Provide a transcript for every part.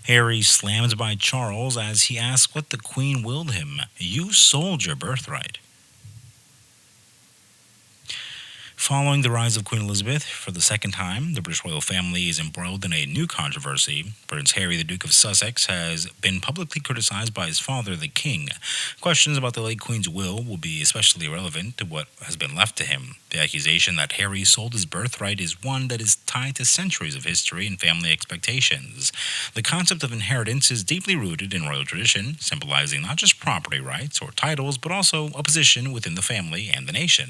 Harry slammed by Charles as he asked what the Queen willed him. You sold your birthright. Following the rise of Queen Elizabeth for the second time, the British royal family is embroiled in a new controversy. Prince Harry, the Duke of Sussex, has been publicly criticized by his father, the King. Questions about the late Queen's will be especially relevant to what has been left to him. The accusation that Harry sold his birthright is one that is tied to centuries of history and family expectations. The concept of inheritance is deeply rooted in royal tradition, symbolizing not just property rights or titles, but also a position within the family and the nation.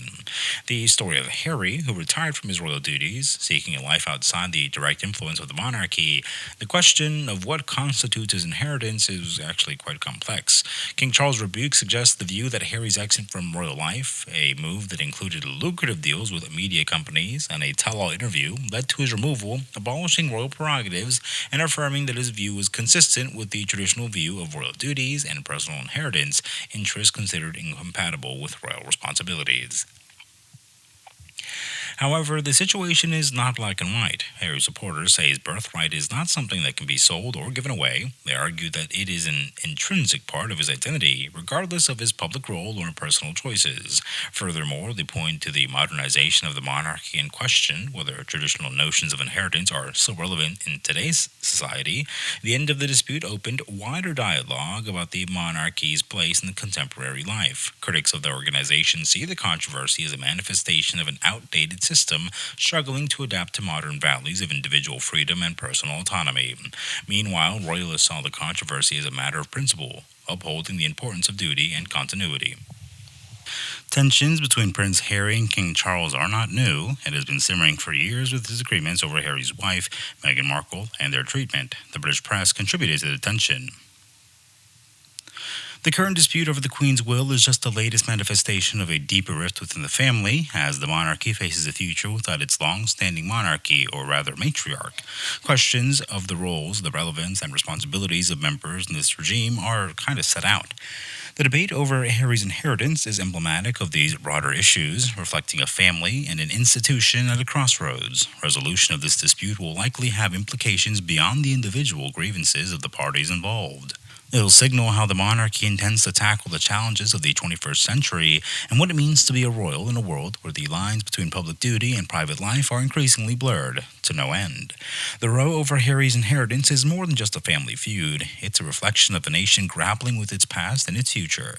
The story of Harry, who retired from his royal duties, seeking a life outside the direct influence of the monarchy, the question of what constitutes his inheritance is actually quite complex. King Charles' rebuke suggests the view that Harry's exit from royal life, a move that included lucrative deals with media companies and a tell-all interview, led to his removal, abolishing royal prerogatives and affirming that his view was consistent with the traditional view of royal duties and personal inheritance, interests considered incompatible with royal responsibilities. However, the situation is not black and white. Harry's supporters say his birthright is not something that can be sold or given away. They argue that it is an intrinsic part of his identity, regardless of his public role or personal choices. Furthermore, they point to the modernization of the monarchy and question whether traditional notions of inheritance are still relevant in today's society. The end of the dispute opened wider dialogue about the monarchy's place in contemporary life. Critics of the organization see the controversy as a manifestation of an outdated system struggling to adapt to modern values of individual freedom and personal autonomy. Meanwhile, royalists saw the controversy as a matter of principle, upholding the importance of duty and continuity. Tensions between Prince Harry and King Charles are not new. It has been simmering for years with disagreements over Harry's wife, Meghan Markle, and their treatment. The British press contributed to the tension. The current dispute over the Queen's will is just the latest manifestation of a deeper rift within the family, as the monarchy faces a future without its long-standing monarchy, or rather matriarch. Questions of the roles, the relevance, and responsibilities of members in this regime are kind of set out. The debate over Harry's inheritance is emblematic of these broader issues, reflecting a family and an institution at a crossroads. Resolution of this dispute will likely have implications beyond the individual grievances of the parties involved. It will signal how the monarchy intends to tackle the challenges of the 21st century and what it means to be a royal in a world where the lines between public duty and private life are increasingly blurred to no end. The row over Harry's inheritance is more than just a family feud. It's a reflection of the nation grappling with its past and its future.